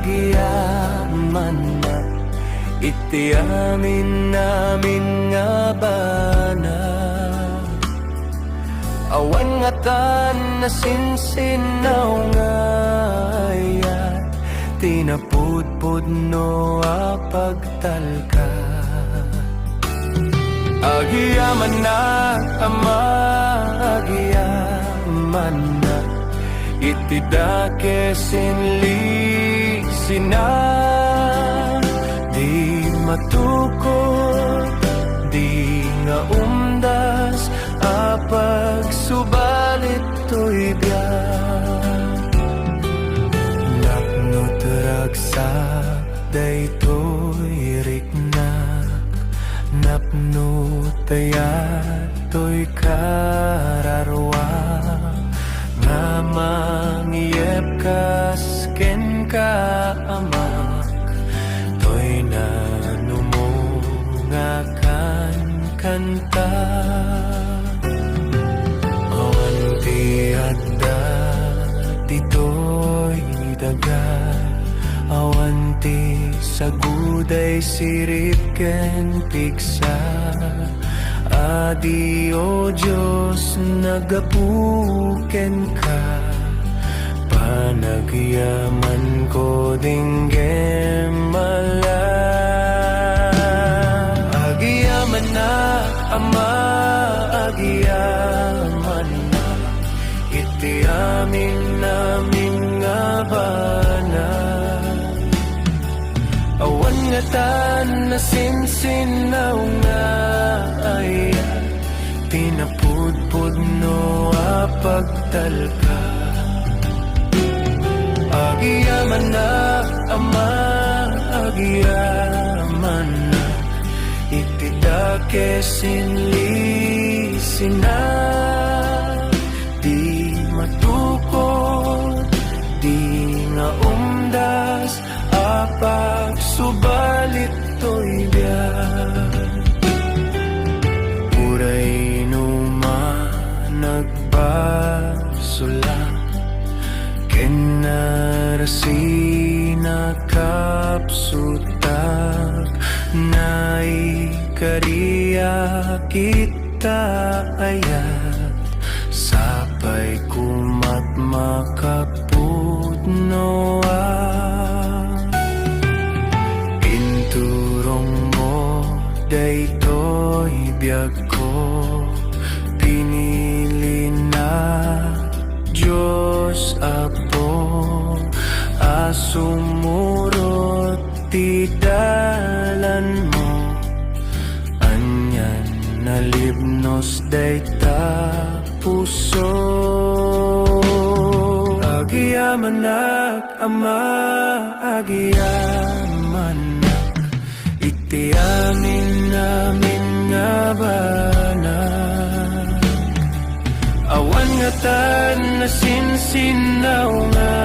agyaman na iti amin namin nga bana. Awan nga tan na sinsinaw nga ayat tinapudpud no apagtalka. Agyaman na ama, agyaman na iti dake sinli sina. Di matukod, di nga umdas apag subalit to'y biyak. Napnot ragsak daytoy riknak, napnot ayat to'y kararwa. Nga mangyep kas ken ka amak, to'y nanumungakan kanta. Awan ti adda dito'y daga, awan ti saguday sirip ken piksa. Adi o Diyos nagapuken ka, panagyaman ko dinggem mala. Agyaman na ama, agyaman na iti amin namin nga bana. Awan nga tan na sinsinaw nga ayat tinapudpud no apagtalka. Agyaman na ama, agyaman na iti dake sinli sina. Di matukod, di nga umdas apag subalit to'y biyak. Uray numa nagbasulak ken narasina kapsutak, naikariya kita ayat sapay kumat makapudnoa. Pinturong mo daytoy biyag ko, pinili na Diyos Apo, asumurot ti dalan mo. Anyan nalibnos dayta puso. Agyaman nak ama, agyaman nak iti amin namin nga bana. Awan nga tan na sinsinaw nga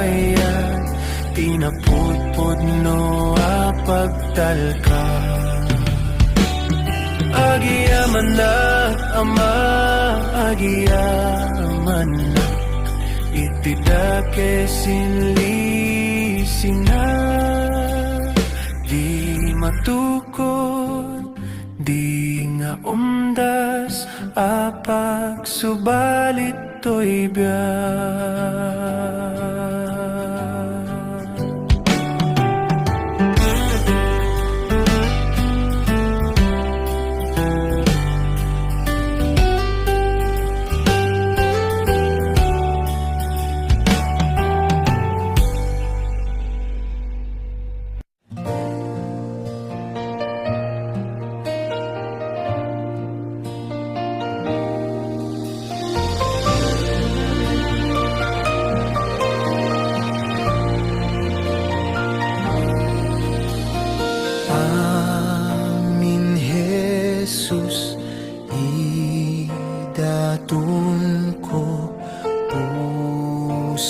ayat tinapudpud no apagtalka. Agyaman na ama, agyaman na iti dake sinli sina. Di matukod, di nga umdas apag subalit to'y biyak.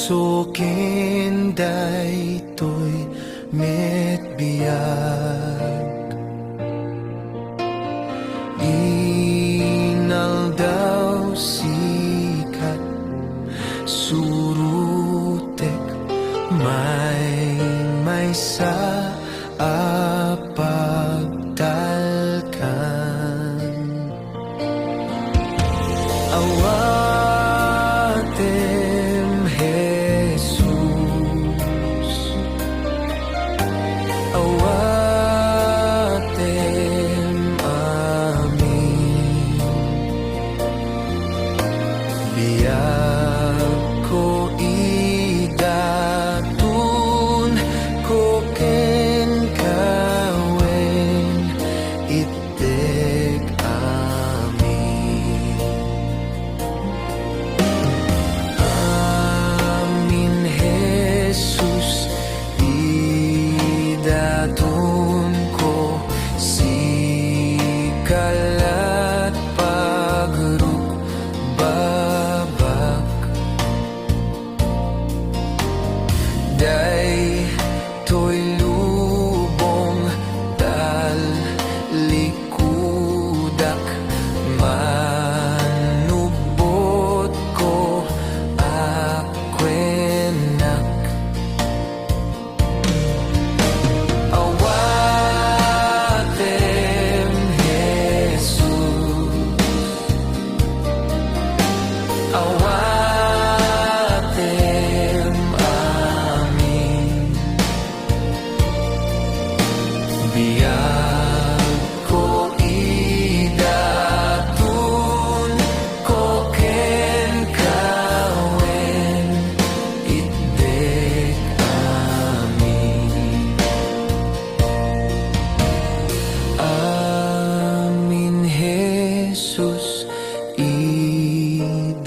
Sukinday to'y met biyag, inal daw sikat, surutek may sa apagtalkan. Awatem Jesus, awatem amin. Biag ko idatun ko ken kawen itek amin. Amin Jesus, idatun ko si kalat pagrukbabak. Day to'y lubong talikudak, manubot ko akwenak. Awatem Jesus, awatem amin. Biag ko idatun ko ken kawen itek amin. Amin Jesus, idatun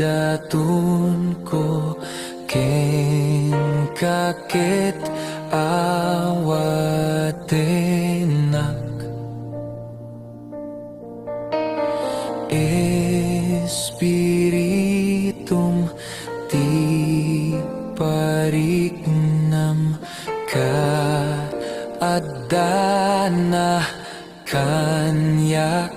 ko ken kaket awatenak. Espiritum ti parignam ka adana kanyak.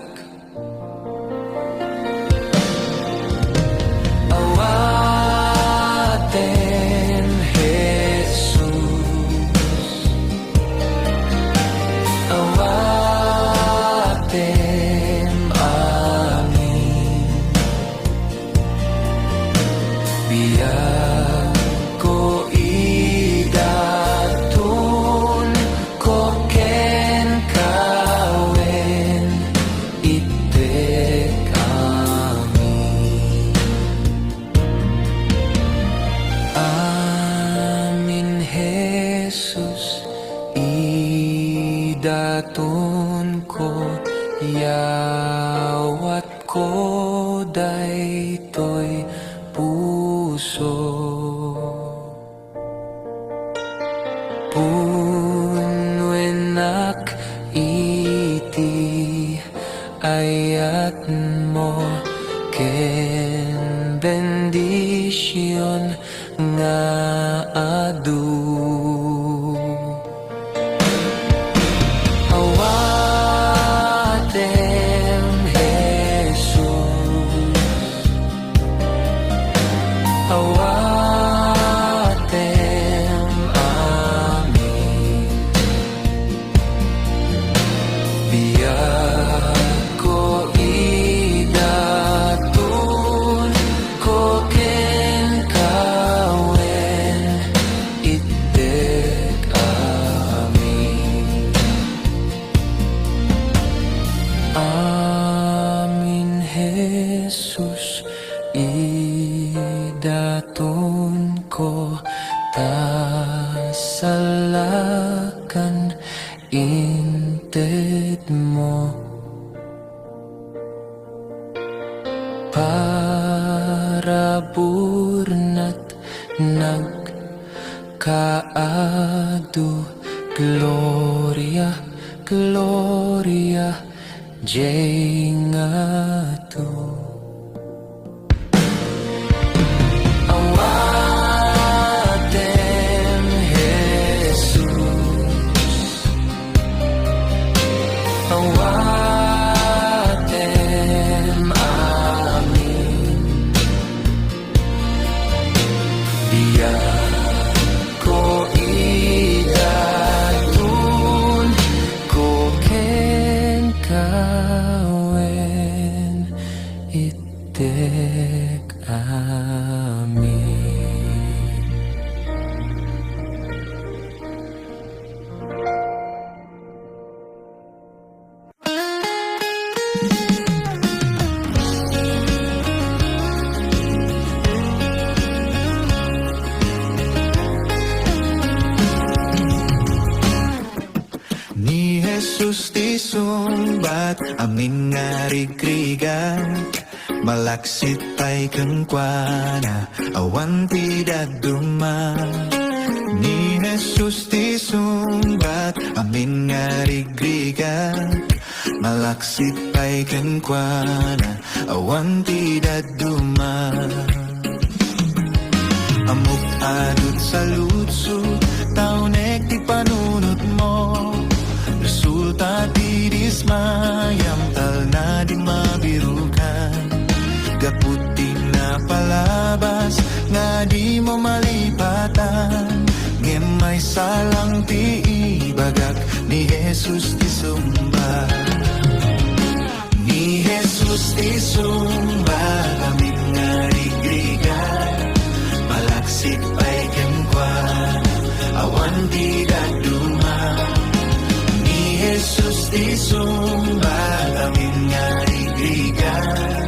Awatem Jesus, awatem amin. Biag ko idatun ko ken kawen itek amin. Amin Jesus, idatun ko yawat ko daytoy puso. Punwenak iti ayat mo ken bendisyon nga adu. Awatem Jesus, awatem amin. Biag ko idatun ko ken kawen itek amin. Amin Jesus, idatun ko tasalakan inted mo. Paraburnat nagkaadu, Gloria, Gloria, Jay ngatu. Awatem Jesus, awatem amin. Biag ko idatun Ni Jesus ti sumbat amin nga rigrigan, malaksit pa'y kengkwana awan tidak duma. Ni Jesus ti sumbat amin nga rigrigan, malaksit pa'y kengkwana awan tidak duma. Amok adut sa lutso, taunek ti panunot mo, resulta di dismayam, tal na di mabirukan. Gaputing na palabas, nga di mo malipatan, ngemay salang ti ibagak, ni Jesus ti sumba. Ni Jesus ti sumba, amin nga rigrigan, malaksit pa'y kengkwana awan tidak duma. Ni Jesus ti sumbat amin nga rigrigan,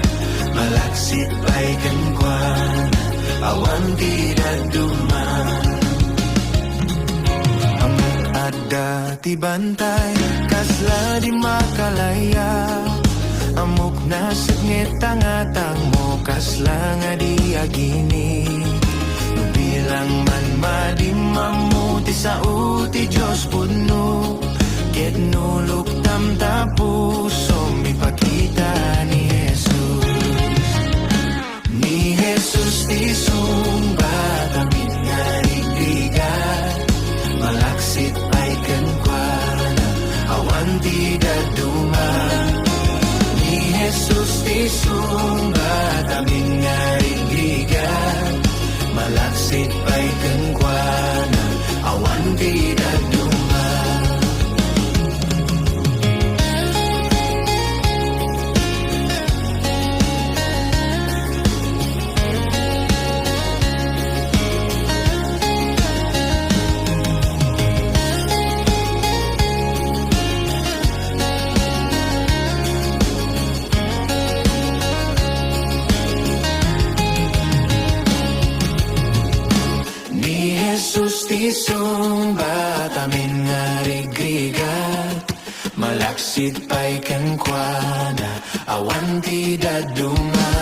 malaksit pa'y kengkwana awan tidak duma. Amok adda ti bantay kasla di makalaya, amok nasip ngetangatang mo kasla nga di agini. Bilang man madimamuti sa uti Diyos puno, ket nulok tamta puso mipakita ni Jesus. Ni Jesus ti sumbat amin nga rigrigan, malaksit pa'y kengkwana awan tidak duma. Ni Jesus ti sumbat amin nga rigrigan, malaksit pa'y kengkwana awan tidak duma. Jesus ti sumbat amin nga rigrigan, malaksit pa'y kengkwana awan tidak duma.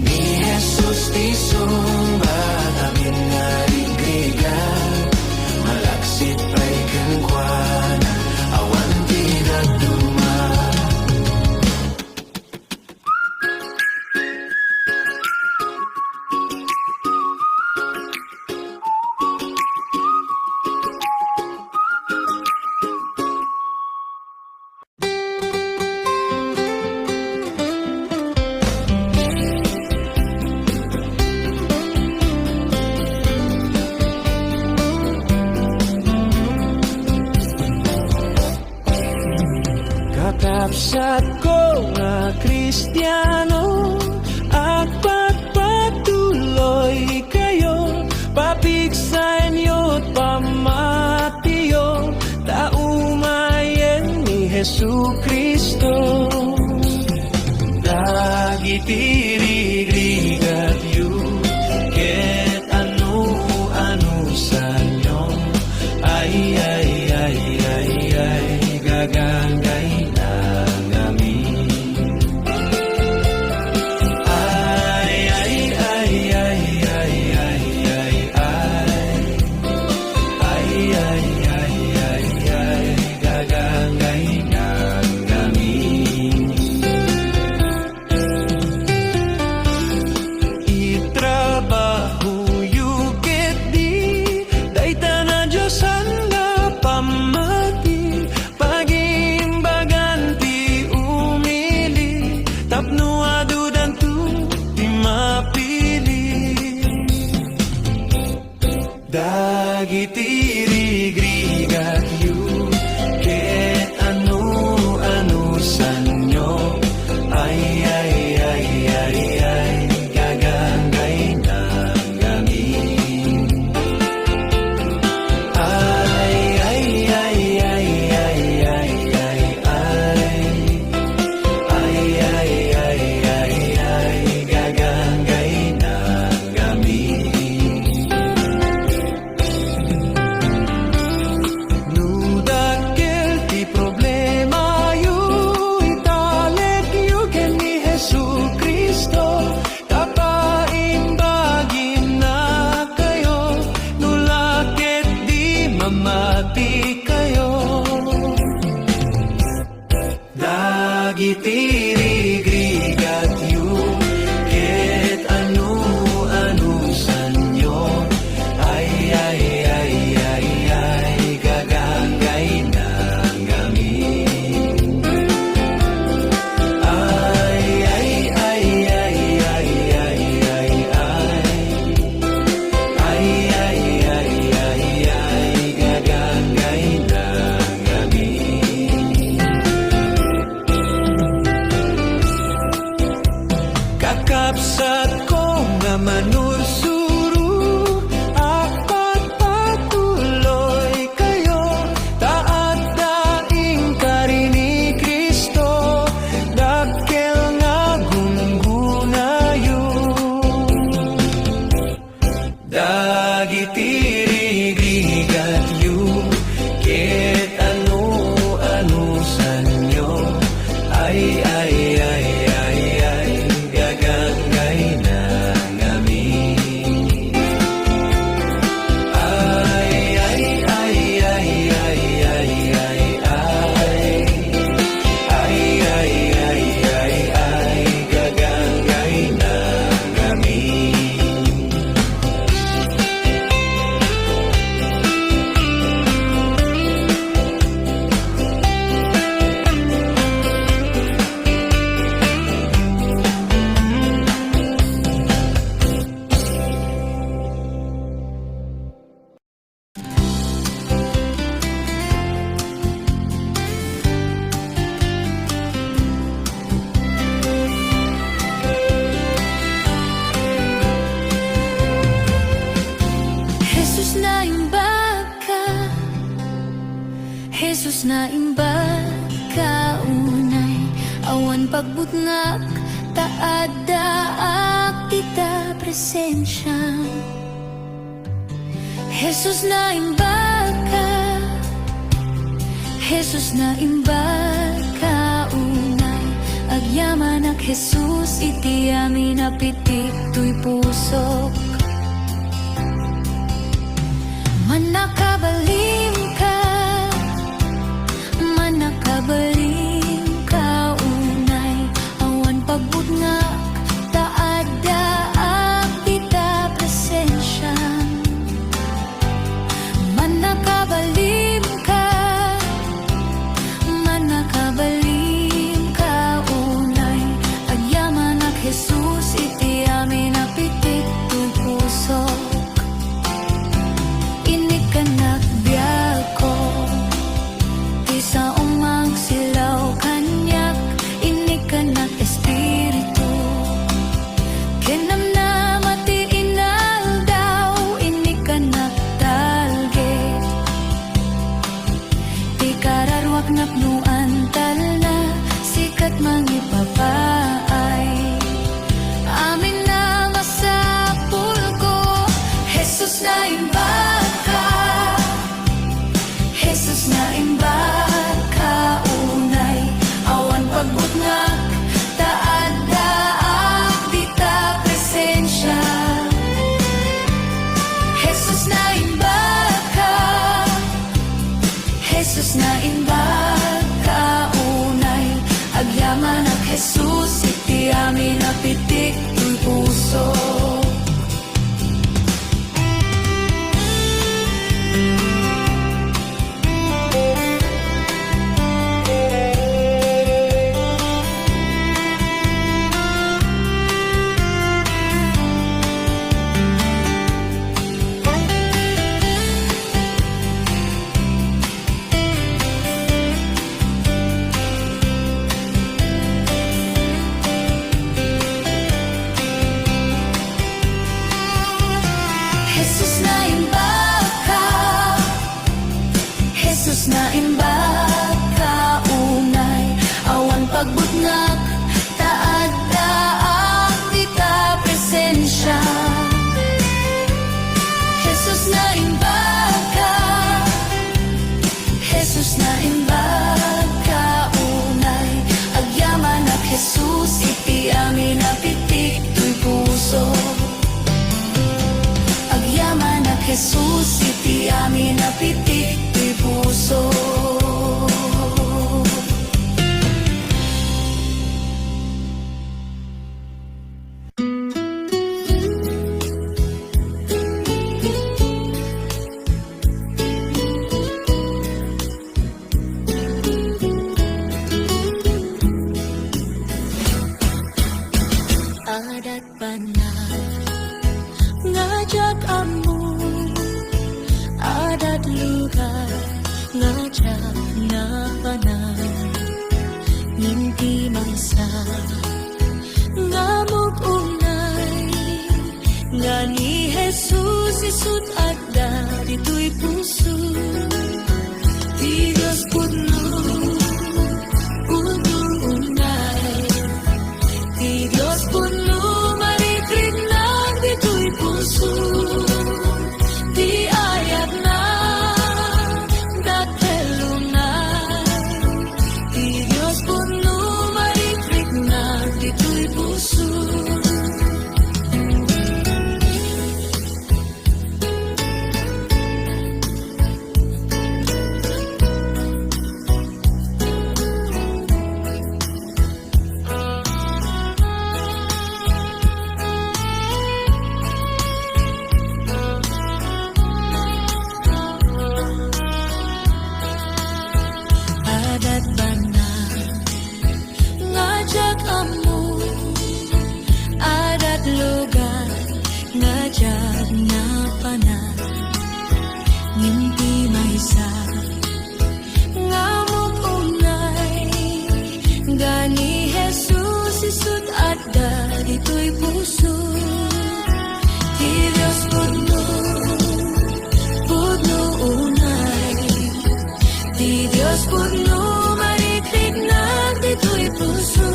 Ni Jesus ti sumbat amin nga rigrigan, malaksit pa'y kengkwana awan tidak duma. Kakapsat ko nga Kristiyano, at pagpatuloy kayo, papigsain yo't pamatiyo, taumayen ni Jesu Kristo. Dagitirigligat yu, ket anu sa inyo, ay gagangay tirigrigat yu ket anu sanyo ay gagangay ng gamin gagangay ng gamin kakapsat ko nga manursuro at pagpatuloy kayo taat daing karini Kristo dakkel nga gunggunayo dagiti rigrigat yu ket anu sanyo ay gagangay ng amin gagangay ng amin Jesus na imbaka, Jesus na imbaka unay awan pagbutngak taadaak kita presensya. Jesus na imbaka, Jesus na imbaka unay agyaman ak Jesus iti amin apitik tuy pusok. Manakabalim ka unay awan pagbutngak taadaak kita presensya. Manakabalim ka unay agyaman ak Jesus iti amin apitik tuy pusok. Inikanak biyag ko di sa umang silaw kanyak inikanak espiritu kenam na mati inal daw inikanak talge di kararwak napnuan tal na sikat mangipapaay amin na masapul ko. Jesus na imbaka, Jesus na imbaka unay awan pagbutngak taadaak dita presensya. Jesus na imbaka, Jesus na imbaka unay agyaman ak Jesus iti amin apitik tuy puso. Jesus na imbaka unay awan pagbutngak taadaak dita presensya. Jesus na imbaka, Jesus na imbaka unay agyaman ak Jesus iti amin apitik tuy puso. Agyaman ak Jesus iti amin apitik tuy puso. na panan Ngimpi mangsa Ngamog unay Nga ni Jesus isut adda dito'y puso Di Diyos puno Puno unay Di Diyos puno marikrig na dito'y puso Di ayat na dakelunay Di Diyos puno marikrig na dito'y puso Adat bana ngajak amu adat lugar ngajak na panan ngimpi maysa ngamuk unay gani Jesus isut adda dito'y puso Di Diyos puno puno unay Di Diyos puno marikrig na dito'y puso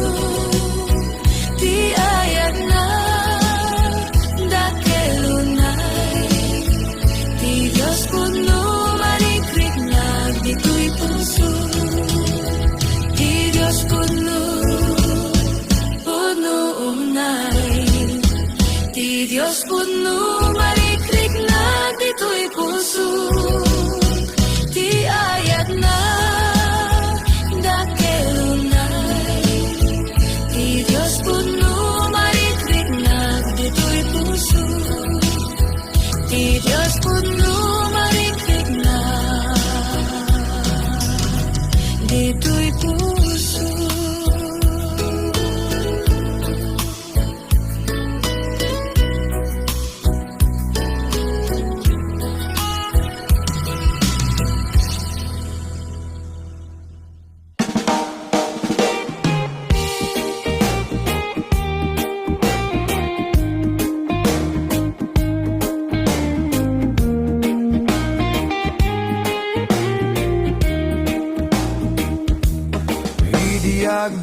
Di ayat na dakelunay Di Diyos puno marikrig na dito'y puso Di Diyos puno puno unay Di Diyos puno marikrig na dito'y puso Di ayat na dakelunay Di Diyos puno marikrig na dito'y puso Di Diyos puno marikrig na dito'y puso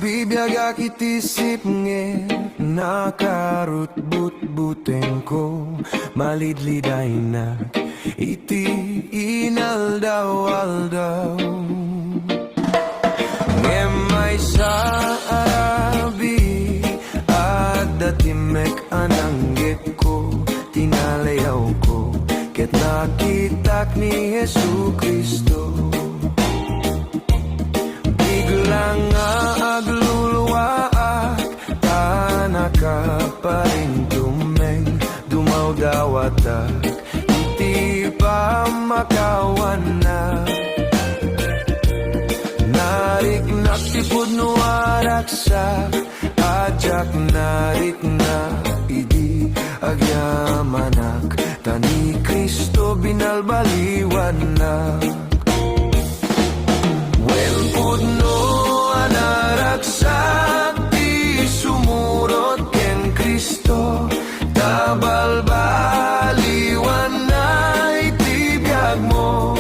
Bibiyag akitisip nge nakarut but-buteng ko malidliday na iti inaldaw-aldaw ngemay sa arabi at datimek ananggit ko tinalayaw ko ket nakitak ni Jesu Kristo biglang agluluwaak tanaka pa rin dumaw-dawatak iti pa makawanak narik naktipod no araksak ajak narik na idi agyamanak tani Kristo binalbaliwanak Wen pudno anaraksak di sumurot ken Kristo tabalbaliwan na itibiyag mo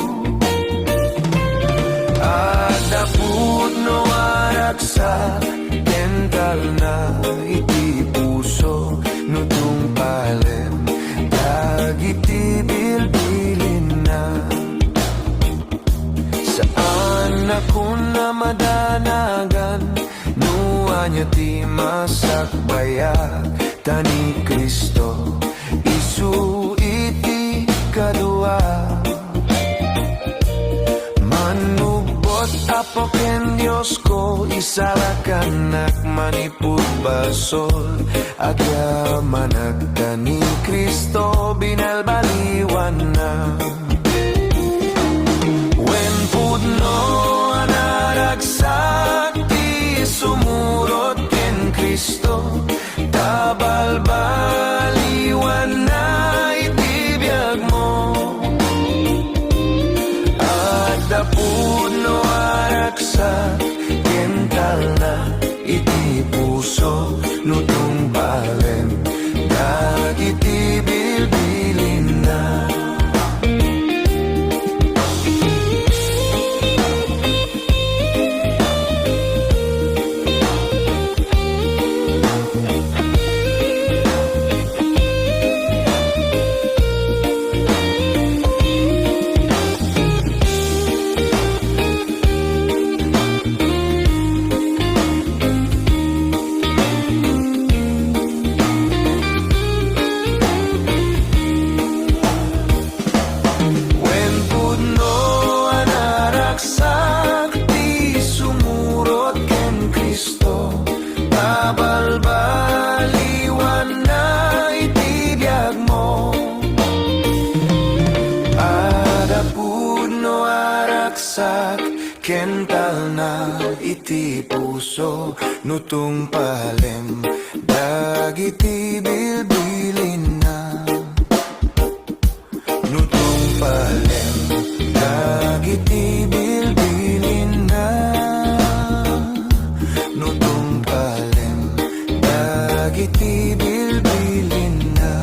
ada pudno araksak tental na iti puso nutong palem dagiti bilbilin na saan ako na madanagan nuanya ti masakbayak tani Kristo isu iti kadua manubot apo ken Diyos ko isalakan nak manipud basol agyamanag tani Kristo binalbaliwan na Wen pudno anaragsak ti sumurot ken Kristo tabalbaliwan na itibiyag mo at pudno kental na iti puso nutong palem dagiti bilbilin na nutong palem dagiti bilbilin na nutong palem dagiti bilbilin na.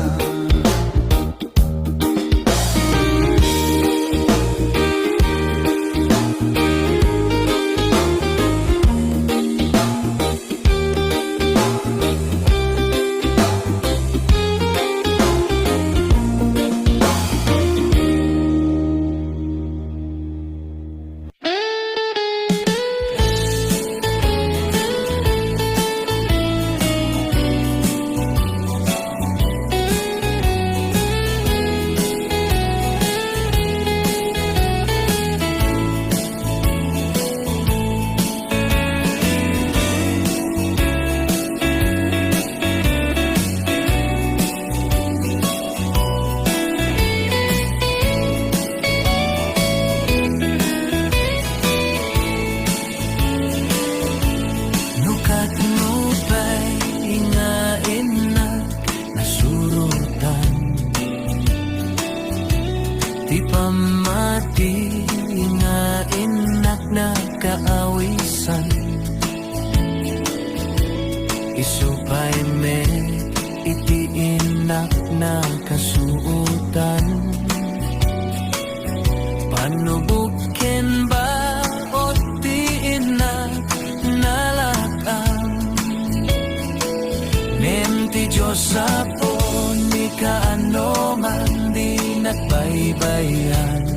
Di pamati nga inak na kaawisan isupay me iti inak na kasuutan panubukin ba o ti inak nalakang menti Diyos apo ni kaano man di nagbaybayan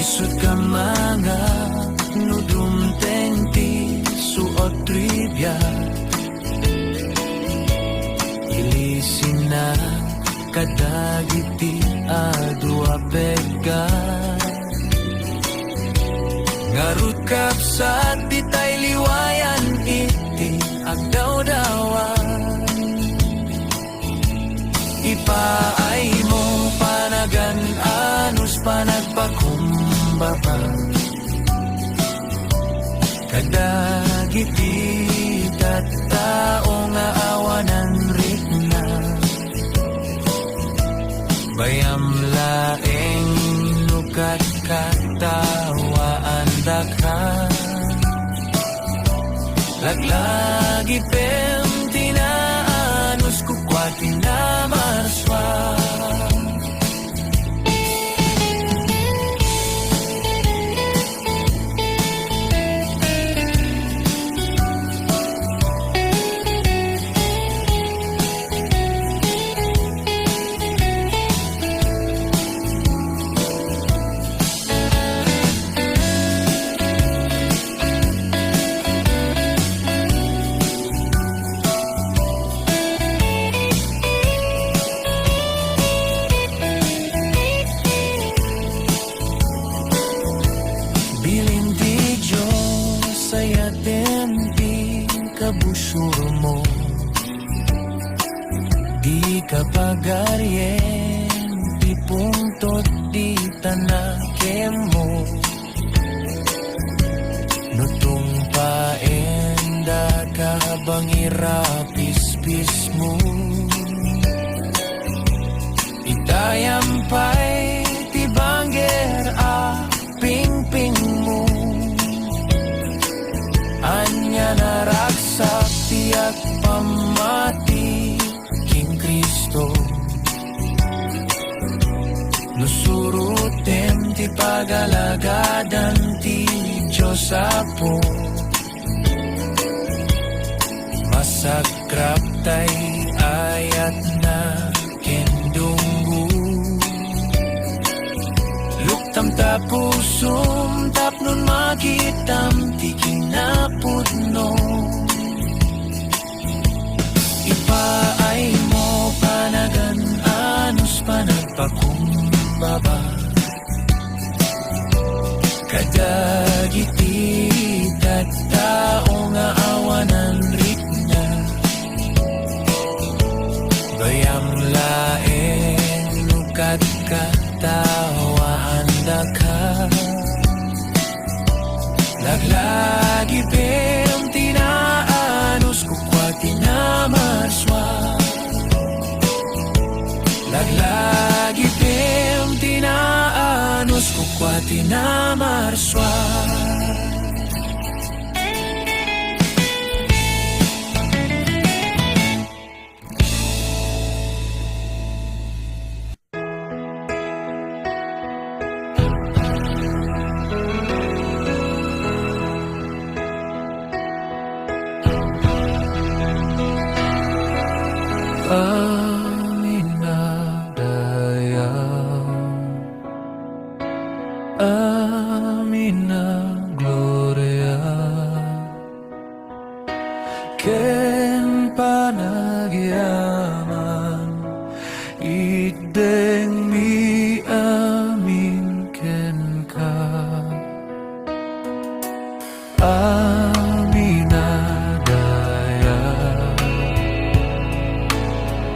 isut ka mga nudumteng ti suot trivia ilisin na kadagiti adua pega ngarut kapsat ditay liwayan iti agdaw-dawan ipaay mo panagan anus panagpakumbaba kadagiti tattao nga awanan ritna bayam laeng nukat katawaan dakhan laglagi pem tinaanus kukwati na marswa busur mo di kapagaryen di pungtot di tanakem mo nutong paenda ka bangirapis-pis mo itayampay ti bangger a ping-ping mo anya naraksak tiyak pamati king Kristo nusurutem ti pagalagadan ti Diyos apo masakrap tay ayat na kendunggu luktam tapusum tapnon magitam ti kinapudno ipaay mo panagan anus panagpakumbaba kadagiti tattao nga awanan ritna bayam laeng nukat katawaan dakhan Kuati na marswa Amina Gloria Ken panagyaman Ideng mi amin ken ka Amina Daya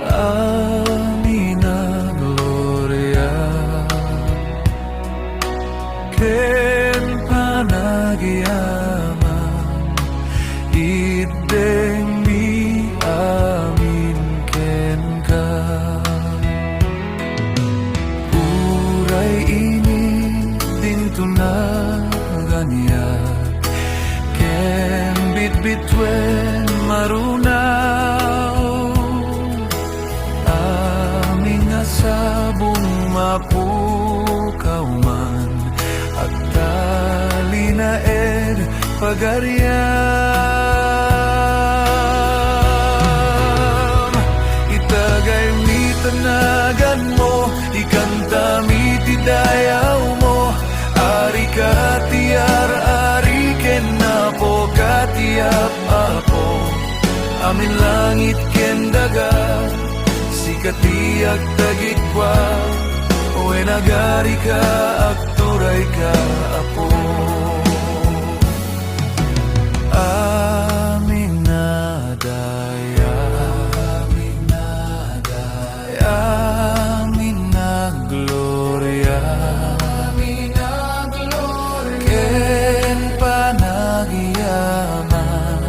Amina Gloria Ken panagyaman Ideng mi amin ken ka Uray ini dintunaganya Ken bitbitwen marunaw Aming nga sabong mapukaw man At talinaed pagaryam Itagay mi tanagan mo Ikanta mi tidayaw mo Ari ka tiar, ari ken napo Katiap apo Amin langit ken daga Sikatiak tagit kwa Uwe nagari ka akturay ka apo Amina Daya Amina Gloria Ken panagyaman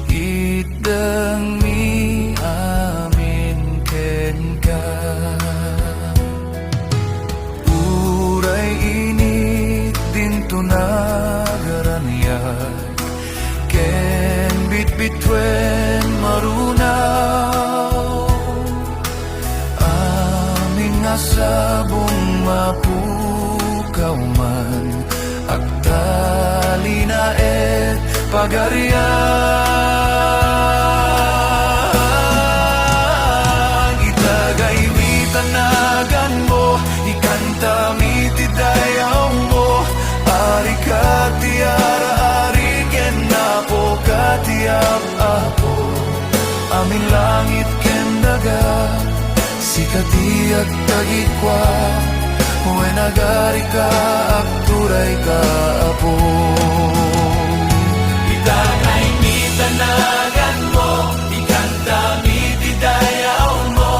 Ideng mi amin ken ka Uray init dintunagaranyan Ken bitbitwen marunaw Aming nga sabong mapukaw man Agtalinaed pagaryang Itagay mi tanagan mo Ikanta mi tidayaw mo Ari ka tiar, ari ken napo Katiap apo Amin langit ken daga Sikatiak tagit kwa Uwe nagari ka akturay ka apo Itagay mi tanagan mo Ikanta mi tidayaw mo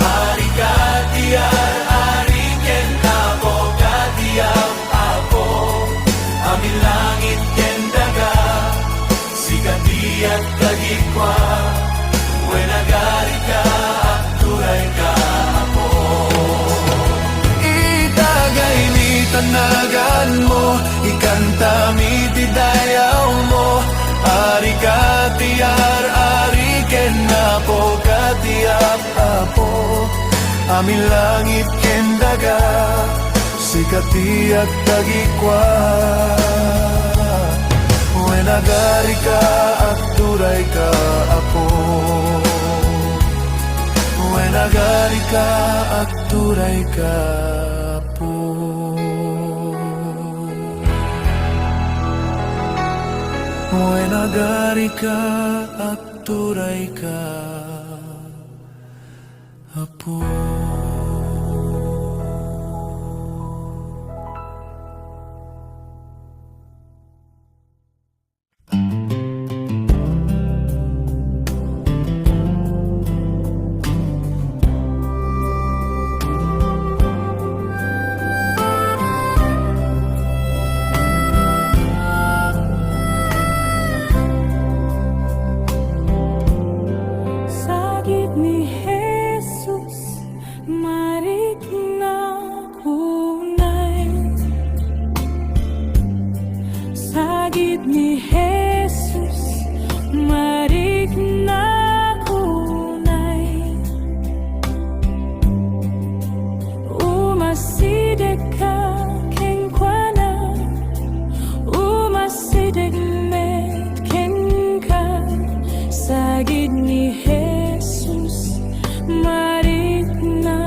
Ari ka tiar, ari ken napo Katiap apo Amin langit ken daga Sikatiak tagit kwa Uwe nagari ka akturay ka apo Itagay mi tanagan mo Ikanta mi tidayaw mo Ari ka tiar, ari ken napo Katiap apo Amin langit ken daga Sikatiak tagikwa Uwe nagari ka akturay ka apo Uwe nagari ka akturay ka apo Uwe nagari ka akturay ka apo Sagid ni Jesus, marigna kunay. Umasideg ka kenkwana, umasideg met kenka. Sagid ni Jesus, marigna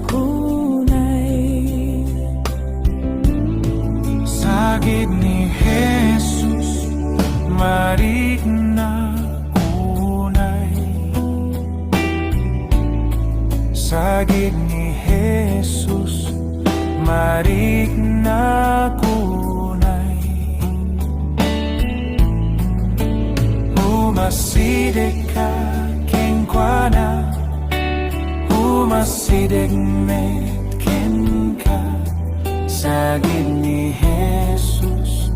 kunay. Sagid ni Jesus, marigna unay. Sagid ni Jesus, marigna kunay. Umasideg ka kenkwana, umasideg met kenka. Sagid ni Jesus,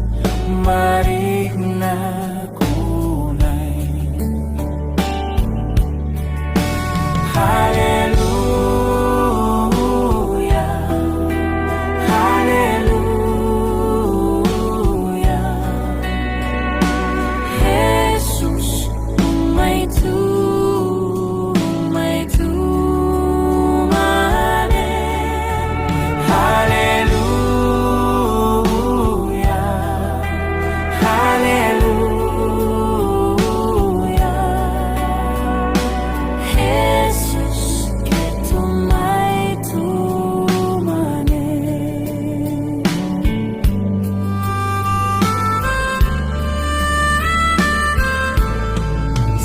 marigna kunay. Hallelujah, hallelujah. Jesus, may tumanin. Hallelujah, hallelujah. Jesus, ito may tumanin.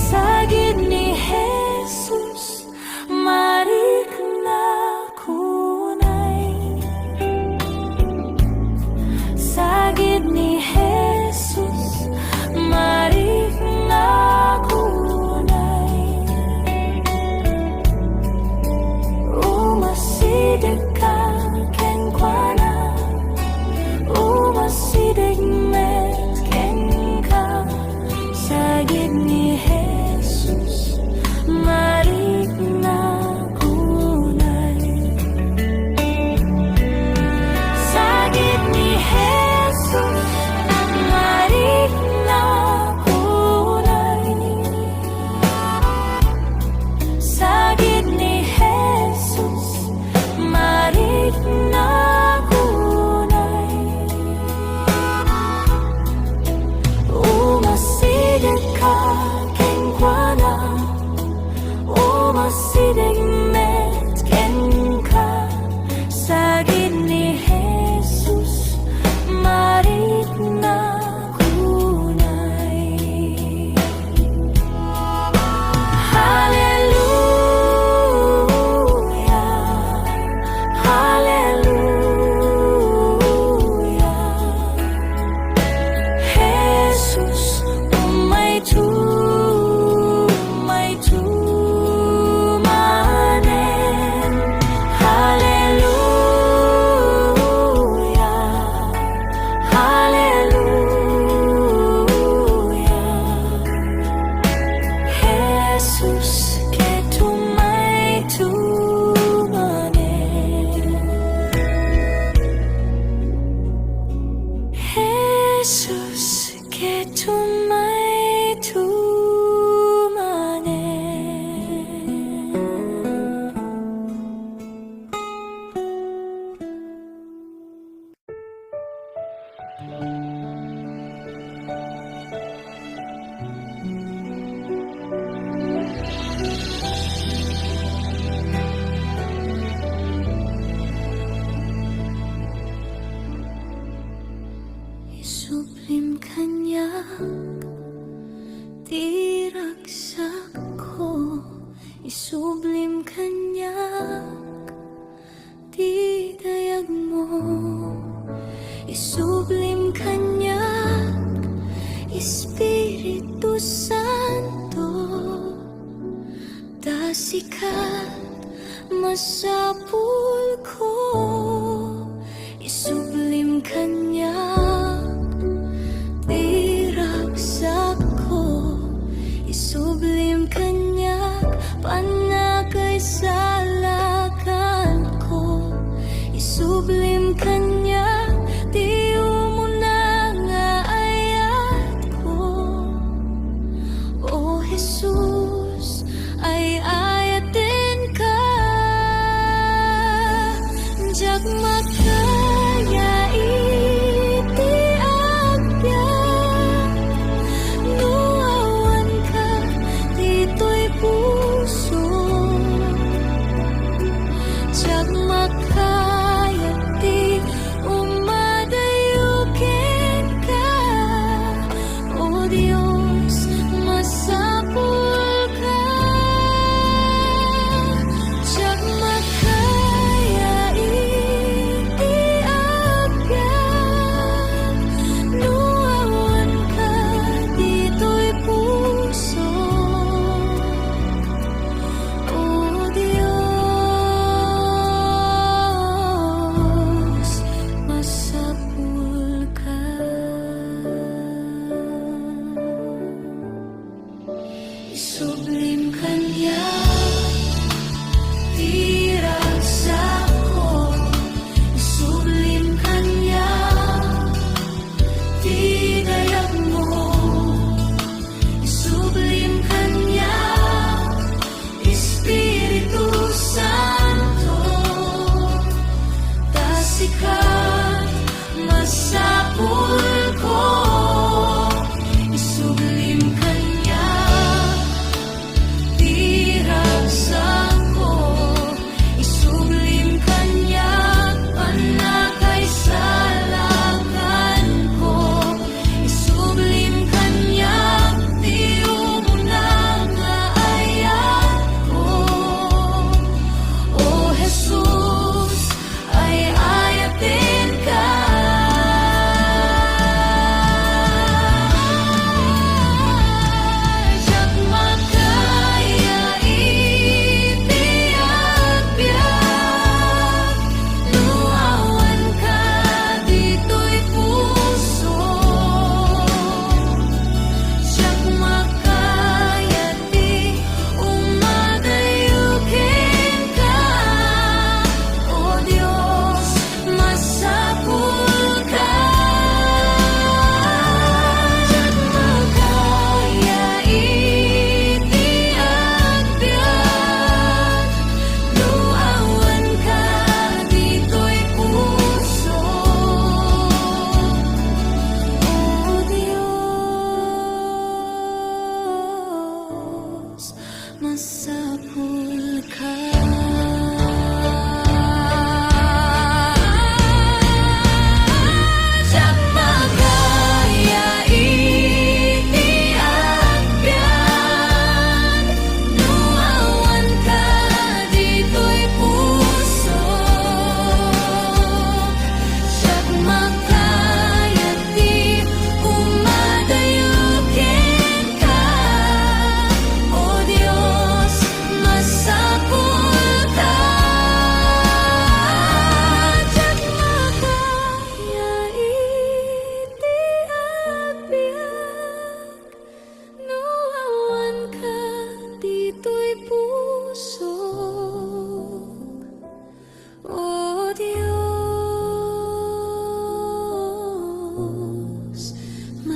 Sagid ni Jesus, marigna kunay. Sagid ni Jesus, marigna kunay. Umasideg ka kenkwana, umasideg met kenka. Sagid ni Jesus, marigna kunay. Sagid ni Jesus, marigna kunay. Sagid ni Jesus, marigna kunay. Umasideg ka kenkwana, umasideg met kenka. Sagid ni Jesus, marigna kunay. Hallelujah, hallelujah. Jesus, may tumanin. Hallelujah, hallelujah. Jesus, keto may tumanin. Jesus, keto may Isublim kanyak, di ragsak ko. Isublim kanyak, di dayag mo. Isublim kanyak, Espiritu Santo. Dasikat masapul ko. Isublim kanyak, di ragsak ko. Isublim kanyak, panakay sa lakan ko. Isublim kanyak, di umuna nga ay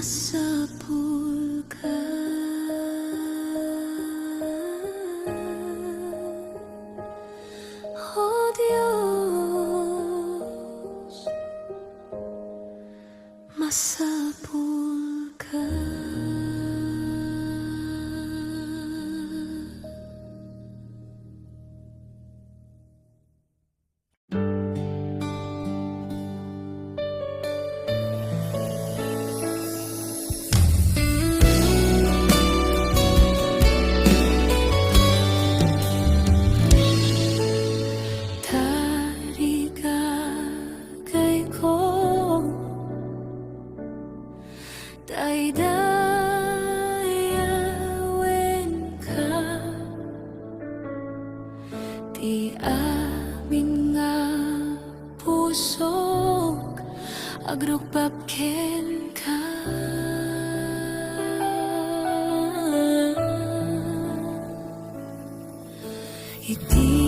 masapul ka. Oh Diyos, masapul ka. Tarigagay ko, daydayawin ka. Di amin nga pusok agrugpapken ka. Iti